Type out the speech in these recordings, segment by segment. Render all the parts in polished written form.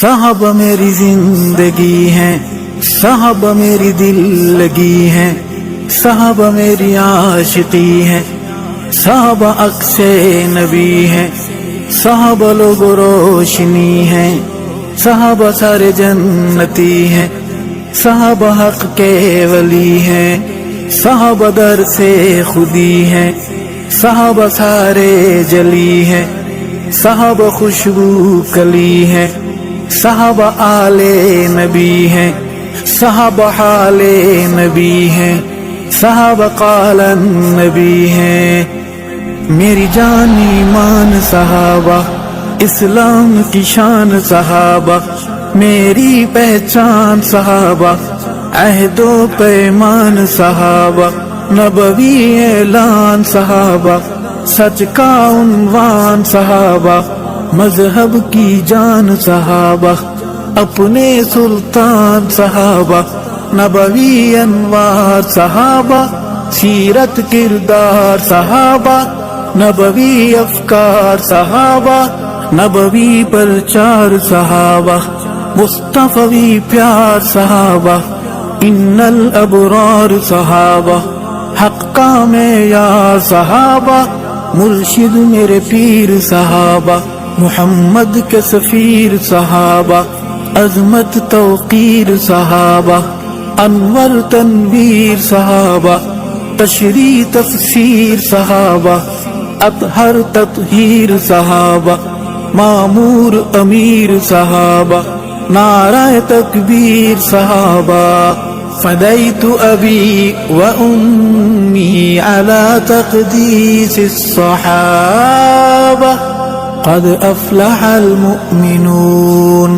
صحابہ میری زندگی ہیں، صحابہ میری دل لگی ہیں، صحابہ میری عاشقی ہیں، صحابہ عکس نبی ہیں، صحابہ لوگ روشنی ہیں، صحابہ سارے جنتی ہیں، صحابہ حق کے ولی ہیں، صحابہ در سے خودی ہیں، صحابہ سارے جلی ہیں، صحابہ خوشبو کلی ہیں، صحابہ آل نبی ہیں، صحابہ حال نبی ہیں، صحابہ قال نبی ہیں۔ میری جان ایمان صحابہ، اسلام کی شان صحابہ، میری پہچان صحابہ، عہد و پیمان صحابہ، نبوی اعلان صحابہ، سچ کا عنوان صحابہ، مذہب کی جان صحابہ، اپنے سلطان صحابہ، نبوی انوار صحابہ، سیرت کردار صحابہ، نبوی افکار صحابہ، نبوی پرچار صحابہ، مصطفی پیار صحابہ، ان الابرار صحابہ، حق کا معیار صحابہ، مرشد میرے پیر صحابہ، محمد کے سفیر صحابہ، عظمت توقیر صحابہ، انور تنویر صحابہ، تشریح تفسیر صحابہ، اطہر تطہیر صحابہ، معمور امیر صحابہ، نعرہ تکبیر صحابہ۔ فدیت ابی و امی علی تقدیس الصحابہ، قد افلح المؤمنون۔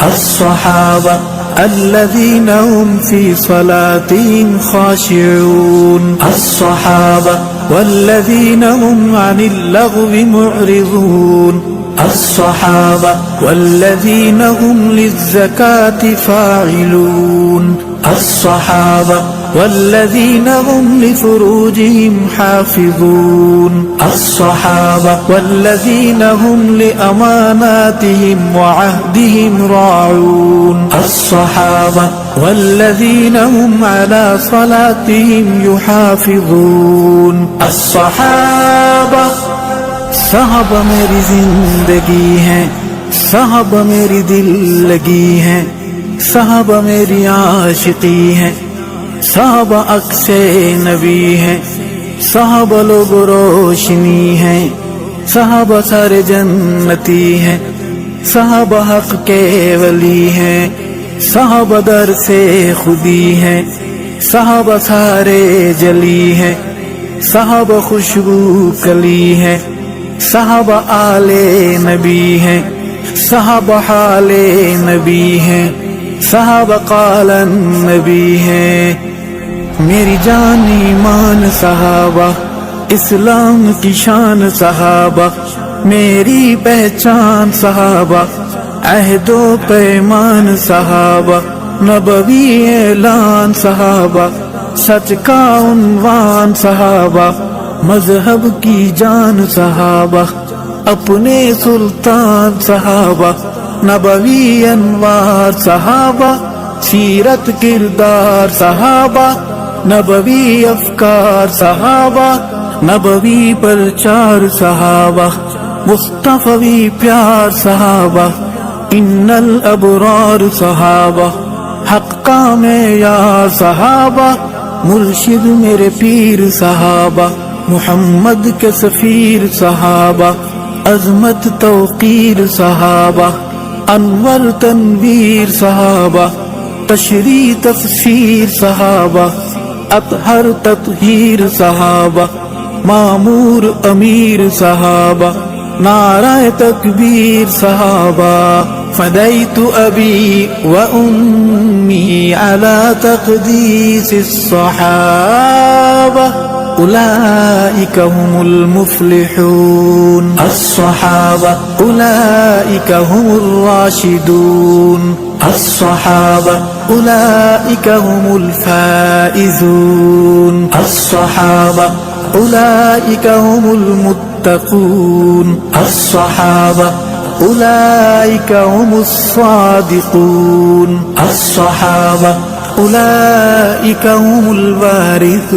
الصحابہ الذین هم فی صلاتهم خاشعون، الصحابہ والذین هم عن اللغو معرضون، الصحابہ والذین هم للزکاة فاعلون، الصحابہ والذین هم لفروجهم حافظون، الصحابہ والذین هم لأماناتهم وعهدهم راعون، الصحابہ والذین هم على صلاتهم يحافظون۔ الصحابہ صحابہ میری زندگی ہیں، صحابہ میری دل لگی ہیں، صحابہ میری عاشقی ہیں، صحابہ عکس نبی ہیں، صحابہ لوگ روشنی ہیں، صحابہ سارے جنتی ہیں، صحابہ حق کے ولی ہیں، صحابہ در سے خودی ہیں، صحابہ سارے جلی ہیں، صحابہ خوشبو کلی ہیں، صحابہ آل نبی ہیں، صحابہ حال نبی ہیں، صحابہ قال نبی ہیں۔ میری جان ایمان صحابہ، اسلام کی شان صحابہ، میری پہچان صحابہ، عہد و پیمان صحابہ، نبوی اعلان صحابہ، سچ کا عنوان صحابہ، مذہب کی جان صحابہ، اپنے سلطان صحابہ، نبوی انوار صحابہ، سیرت کردار صحابہ، نبوی افکار صحابہ، نبوی پرچار صحابہ، مصطفی پیار صحابہ، ان الابرار صحابہ، حق کا معیار صحابہ، مرشد میرے پیر صحابہ، محمد کے سفیر صحابہ، عظمت توقیر صحابہ، انور تنویر صحابہ، تشریح تفسیر صحابہ، اطہر تطہیر صحابہ، معمور امیر صحابہ، نعرہ تکبیر صحابہ۔ فدیت ابی و امی علی تقدیس الصحابہ، اولئک هم المفلحون، الصحابہ اولئک هم الراشدون، الصحابہ اولئک هم الفائزون، الصحابہ اولئک هم المتقون، الصحابہ أولئك هم الصادقون الصحابة أولئك هم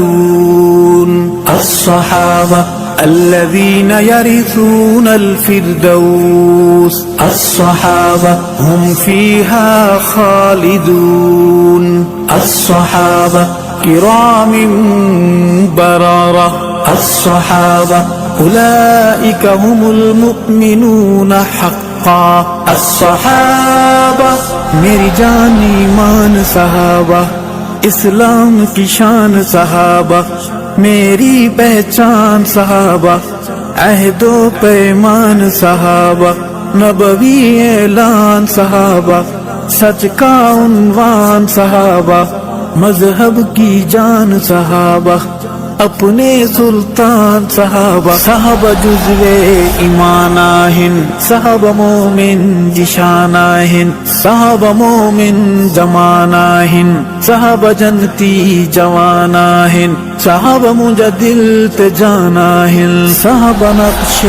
الوارثون الصحابة الذين يرثون الفردوس الصحابة هم فيها خالدون الصحابة كرام بررة الصحابة أولئك هم المؤمنون حقا الصحابة میری جان ایمان صحابہ اسلام کی شان صحابہ میری پہچان صحابہ عہد و پیمان صحابہ نبوی اعلان صحابہ سچ کا عنوان صحابہ مذہب کی جان صحابہ اپنے سلطان صحابہ صحابہ جزو ایمان آہن صحابہ مومن جشان آہن صحابہ مومن زمان آہن صحابہ جنتی جوان آہن صحابہ مجدل تجان آہن صحابہ نقش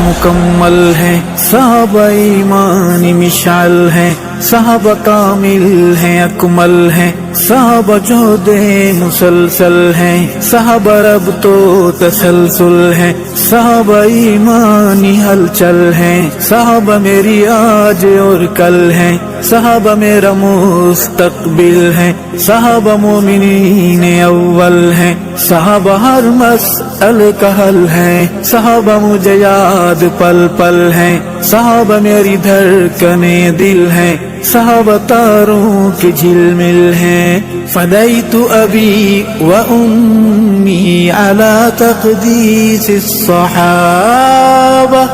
مکمل ہیں صحابہ ایمان مشعل ہیں صحابہ کامل ہیں اکمل ہیں صحابہ جود مسلسل ہیں صحابہ رب تو تسلسل ہیں صحابہ ایمانی ہلچل ہیں صحابہ میری آج اور کل ہیں صحابہ میرا مستقبل ہیں صحابہ مومنین اول ہیں صحابہ ہر مسئلے کا حل ہیں صحابہ مجھے یاد پل پل ہیں صحابہ میری دھڑکنے دل ہیں صحابہ تاروں کی جھلمل ہیں فدیت ابی و امی علی تقدیس الصحابہ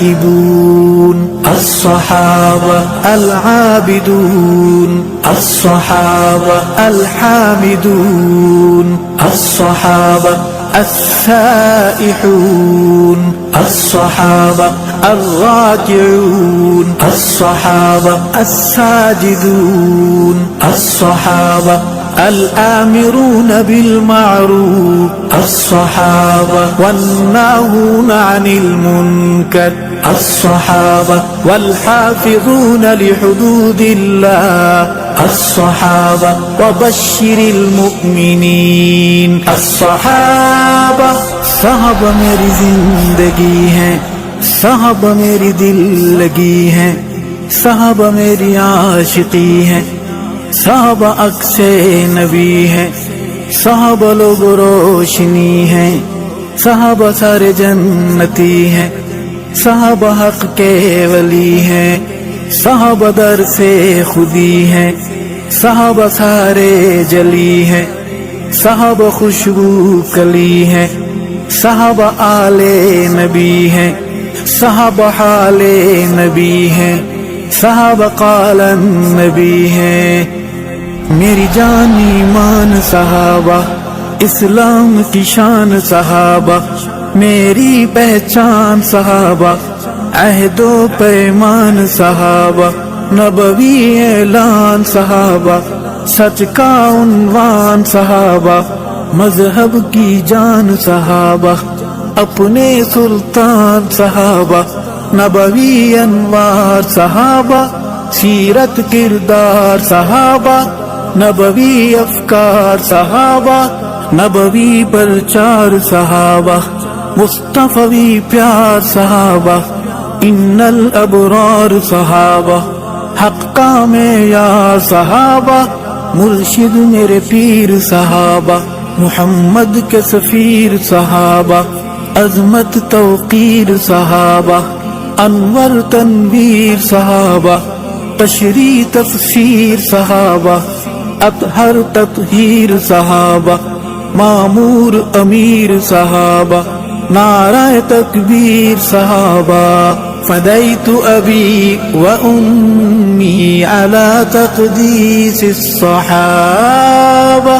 التائبون الصحابة العابدون الصحابة الحامدون الصحابة السائحون الصحابة الراكعون الصحابة الساجدون الصحابة الآمرون بالمعروف الصحابة والناهون عن المنكر الصحابة والحافظون لحدود الله الصحابة وبشر المؤمنين الصحابة صحابہ میری زندگی ہیں صحابہ میری دل لگی ہیں صحابہ میری عاشقی ہیں صحابہ عکس نبی ہیں صحابہ لوگ روشنی ہیں صحابہ سارے جنتی ہیں صحابہ حق کے ولی ہیں صحابہ در سے خودی ہیں صحابہ سارے جلی ہیں صحابہ خوشبو کلی ہیں صحابہ آل نبی ہیں صحابہ حال نبی ہیں صحابہ قال نبی ہیں میری جان ایمان صحابہ اسلام کی شان صحابہ میری پہچان صحابہ عہد و پیمان صحابہ نبوی اعلان صحابہ سچ کا عنوان صحابہ مذہب کی جان صحابہ اپنے سلطان صحابہ نبوی انوار صحابہ سیرت کردار صحابہ نبوی افکار صحابہ نبوی پرچار صحابہ مصطفی پیار صحابہ ان الابرار صحابہ حق کا معیار صحابہ مرشد میرے پیر صحابہ محمد کے سفیر صحابہ عظمت توقیر صحابہ انور تنویر صحابہ تشریح تفسیر صحابہ اطہر تطہیر صحابہ معمور امیر صحابہ نعرہ تکبیر صحابہ فدیت ابی و امی علی تقدیس الصحابہ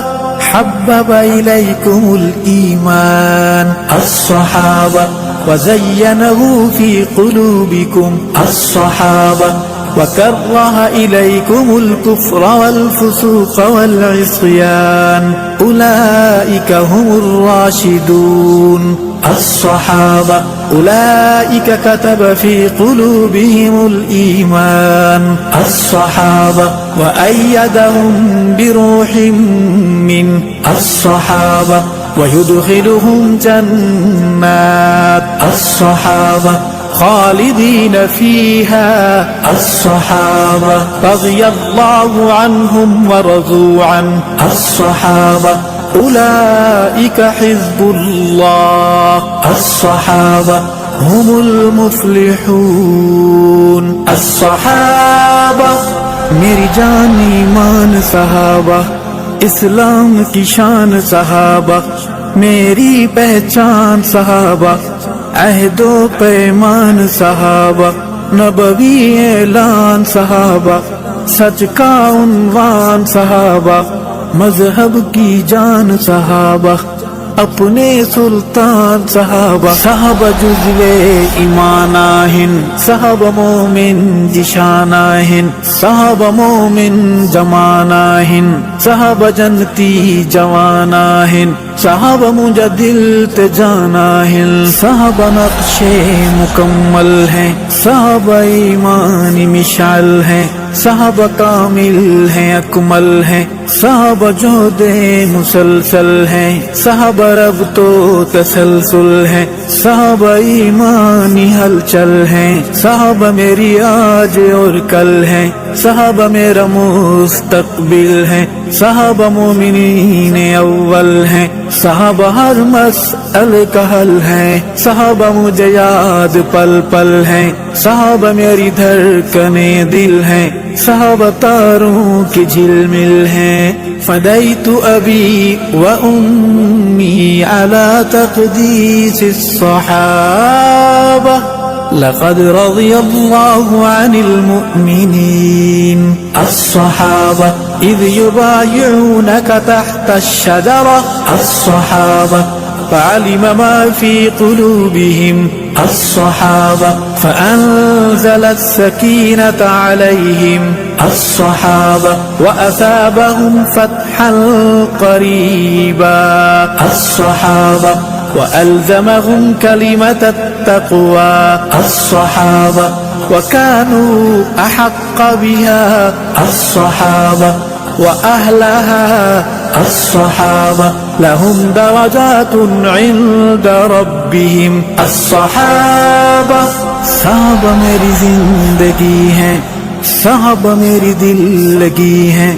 حبب إليكم الإيمان الصحابة وزينه في قلوبكم الصحابة وكره إليكم الكفر والفسوق والعصيان أولئك هم الراشدون الصحابة أولئك كتب في قلوبهم الإيمان الصحابة وأيدهم بروح منه الصحابة ويدخلهم جنات الصحابة خالدين فيها الصحابة رضي الله عنهم ورضوا عنه الصحابة أولئك حزب الله الصحابة هم المفلحون الصحابة میری جان ایمان صحابہ اسلام کی شان صحابہ میری پہچان صحابہ عہد و پیمان صحابہ نبوی اعلان صحابہ سچ کا عنوان صحابہ مذہب کی جان صحابہ اپنے سلطان صحابہ صحابہ جزوے ایماناہن صحابہ مومن جشاناہن صحابہ مومن جماناہن صحابہ جنتی جواناہن صحابہ مجدل تجاناہن صحابہ نقش مکمل ہیں صحابہ ایمان مشعل ہیں صحابہ کامل ہیں اکمل ہیں صحابہ جہد مسلسل ہیں صحابہ رب تو تسلسل ہیں صحابہ ایمانی ہلچل ہیں صحابہ میری آج اور کل ہیں صحابہ میرا مستقبل ہیں صحابہ مومنین اول ہیں صحابہ ہر مسئلے کا حل ہیں صحابہ مجھے یاد پل پل ہیں صحابہ میری دھڑکنیں دل ہیں صحابہ تاروں کی جھلمل ہیں فدیت ابی و امی علی تقدیس الصحابہ لقد رضي الله عن المؤمنين الصحابة إذ يبايعونك تحت الشجرة الصحابة فعلم ما في قلوبهم الصحابة فأنزل السكينة عليهم الصحابة وأثابهم فتحا قريبا الصحابة وألزمهم كلمة التقوى الصحابة وكانوا أحق بها الصحابة وأهلها الصحابة لهم درجات عند ربهم الصحابة صحابہ میری زندگی ہیں صحابہ میری دل لگی ہیں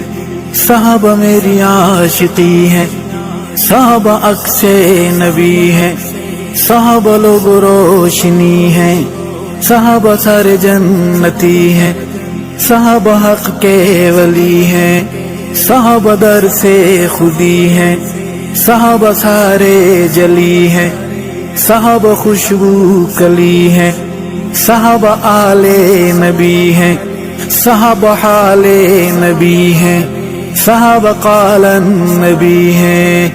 صحابہ میری عاشقی ہیں صحابہ عکس نبی ہیں صحابہ لوگ روشنی ہیں صحابہ سارے جنتی ہیں صحابہ حق کے ولی ہیں صحابہ در سے خودی ہیں صحابہ سارے جلی ہیں صحابہ خوشبو کلی ہیں صحابہ آل نبی ہیں صحابہ حال نبی ہیں صحابہ قال نبی ہیں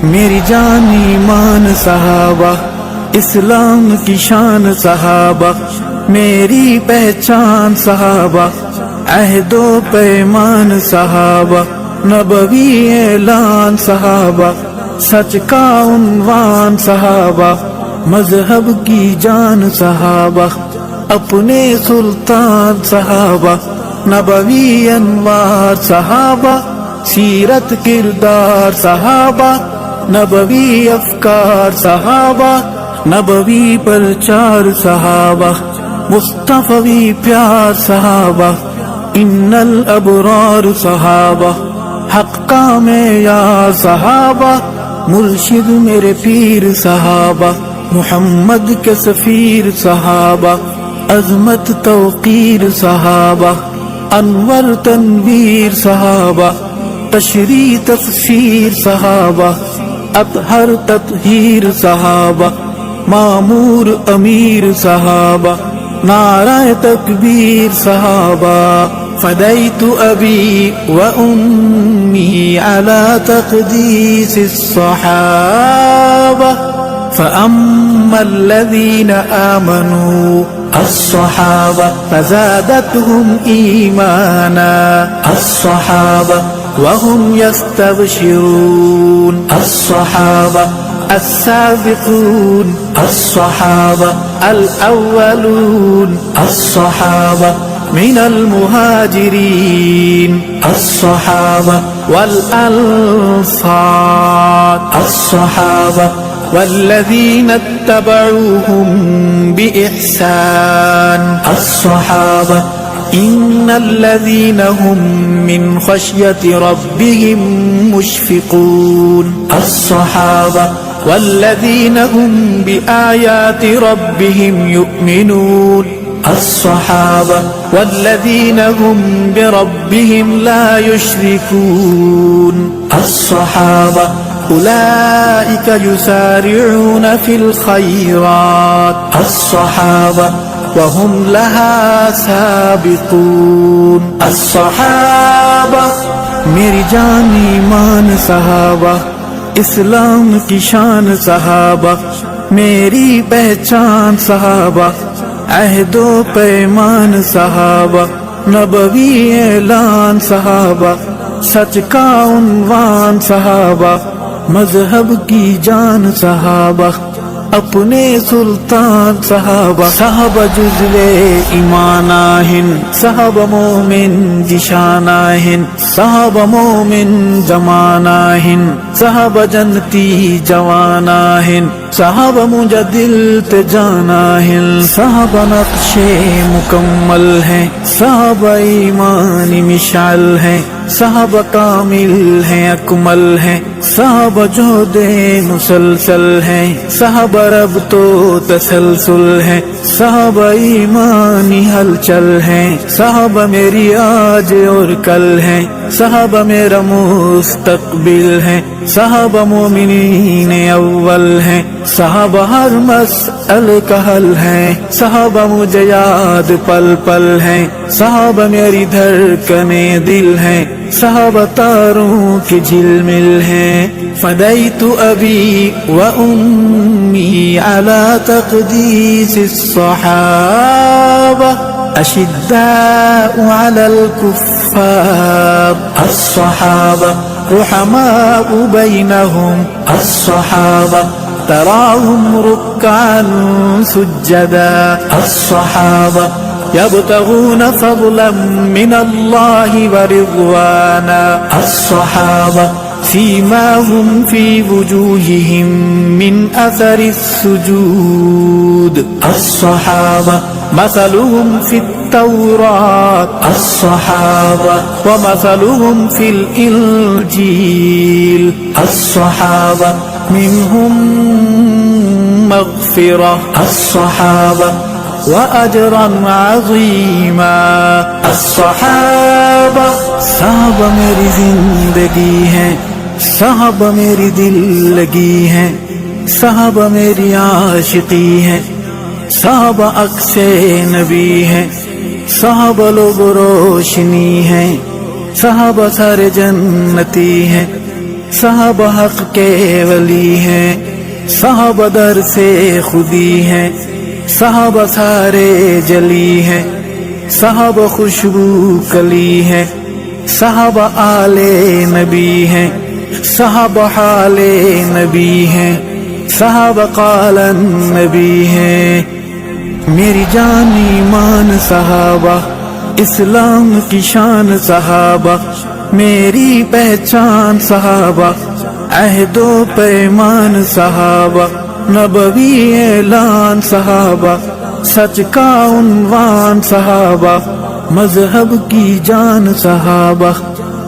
میری جان ایمان صحابہ اسلام کی شان صحابہ میری پہچان صحابہ عہد و پیمان صحابہ نبوی اعلان صحابہ سچ کا عنوان صحابہ مذہب کی جان صحابہ اپنے سلطان صحابہ نبوی انوار صحابہ سیرت کردار صحابہ نبوی افکار صحابہ نبوی پرچار صحابہ مصطفی پیار صحابہ ان الابرار صحابہ حق کا معیار صحابہ مرشد میرے پیر صحابہ محمد کے سفیر صحابہ عظمت توقیر صحابہ انور تنویر صحابہ تشریح تفسیر صحابہ اطہر تطہیر صحابہ مامور امیر صحابہ نعرہ تکبیر صحابہ فدیت ابی و امی علی تقدیس الصحابہ فأما الذين آمنوا الصحابة فزادتهم إيمانا الصحابة وهم يستبشرون الصحابة السابقون الصحابة الأولون الصحابة من المهاجرين الصحابة والأنصار الصحابة والذين اتبعوهم بإحسان الصحابة إن الذين هم من خشية ربهم مشفقون الصحابة والذين هم بآيات ربهم يؤمنون الصحابة والذين هم بربهم لا يشركون الصحابة أولئك يسارعون في الخيرات الصحابة وهم لها سابقون الصحابة میری جان ایمان صحابہ، اسلام کی شان صحابہ، میری پہچان صحابہ، عہد و پیمان صحابہ، نبوی اعلان صحابہ، سچ کا عنوان صحابہ، مذہب کی جان صحابہ، اپنے سلطان صحابہ، صحابہ جزو ایمان آہن، صحابہ مومن جشان آہن، صحابہ مومن زمان آہن، صحابہ جنتی جوان آہن، صحابہ مجدل جان آہن، صحابہ نقش مکمل ہیں، صحابہ ایمان مشعل ہیں، صحابہ کامل ہیں اکمل ہیں، صحابہ جہد مسلسل ہیں، صحابہ رب تو تسلسل ہیں، صحابہ ایمانی ہلچل ہیں، صحابہ میری آج اور کل ہیں، صحابہ میرا مستقبل ہیں، صحابہ مومنین اول ہیں، صحابہ ہر مسئلے کا حل ہیں، صحابہ مجھے یاد پل پل ہیں، صحابہ میری دھڑکنے دل ہیں، صحابہ تاروں کی جھلمل ہیں، فدیت ابی و امی علی تقدیس الصحابہ اشداء علی الکفار الصحابہ رحماء بینہم الصحابہ تراہم رکعا سجدا الصحابہ يبتغون فضلا من الله ورضوانا الصحابة سيماهم في وجوههم من أثر السجود الصحابة مثلهم في التوراة الصحابة ومثلهم في الإنجيل الصحابة منهم مغفرة الصحابة وأجرا عظيما الصحابة صحابہ میری زندگی ہیں، صحابہ میری دل لگی ہیں، صحابہ میری عاشقی ہیں، صحابہ عکس نبی ہیں، صحابہ لوگ روشنی ہیں، صحابہ سارے جنتی ہیں، صحابہ حق کے ولی ہیں، صحابہ در سے خودی ہیں، صحابہ سارے جلی ہیں، صحابہ خوشبو کلی ہیں، صحابہ آل نبی ہیں، صحابہ حال نبی ہیں، صحابہ قال نبی ہیں، میری جان ایمان صحابہ، اسلام کی شان صحابہ، میری پہچان صحابہ، عہد و پیمان صحابہ، نبوی اعلان صحابہ، سچ کا عنوان صحابہ، مذہب کی جان صحابہ،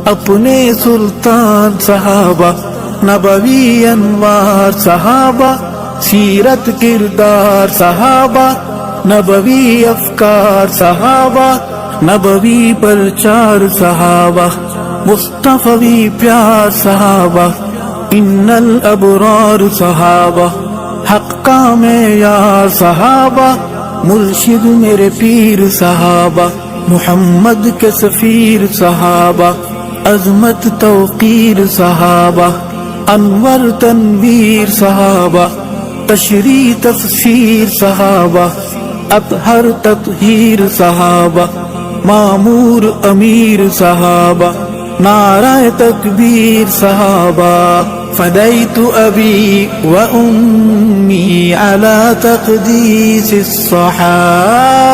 اپنے سلطان صحابہ، نبوی انوار صحابہ، سیرت کردار صحابہ، نبوی افکار صحابہ، نبوی پرچار صحابہ، مصطفی پیار صحابہ، ان الابرار صحابہ، حق کا معیار صحابہ، مرشد میرے پیر صحابہ، محمد کے سفیر صحابہ، عظمت توقیر صحابہ، انور تنویر صحابہ، تشریح تفسیر صحابہ، اطہر تطہیر صحابہ، معمور امیر صحابہ، نعرہ تکبیر صحابہ، فديت أبي وأمي على تقديس الصحابة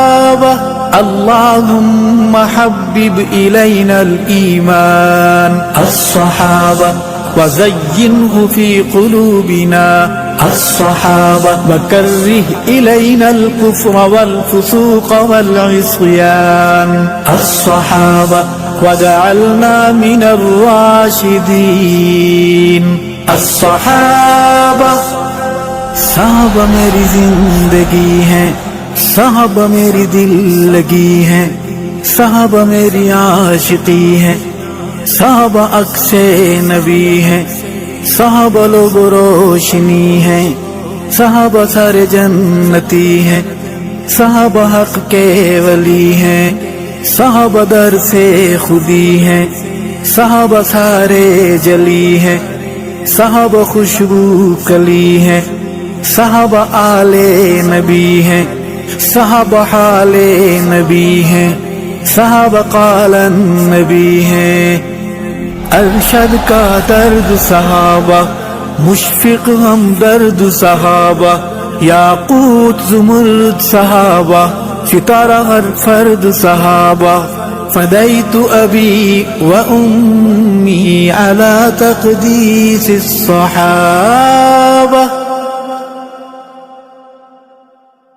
اللهم حبب إلينا الإيمان الصحابة وزينه في قلوبنا الصحابة وكره إلينا الكفر والفسوق والعصيان الصحابة وجعلنا من الراشدين الصحابة صحابہ میری زندگی ہے صحابہ میری دل لگی ہے صحابہ میری عاشقی ہے صحابہ عکس نبی ہے صحابہ لوگ روشنی ہے صحابہ سارے جنتی ہیں صحابہ حق کے ولی ہیں صحابہ در سے خودی ہیں صحابہ سارے جلی ہیں صحابہ خوشبو کلی ہیں صحابہ آل نبی ہیں صحابہ حال نبی ہیں صحابہ قال نبی ہیں ارشد کا درد صحابہ مشفق ہم درد صحابہ یاقوت زمرد صحابہ ستارہ ہر فرد صحابہ فدیت ابی و امی علی تقدیس الصحابہ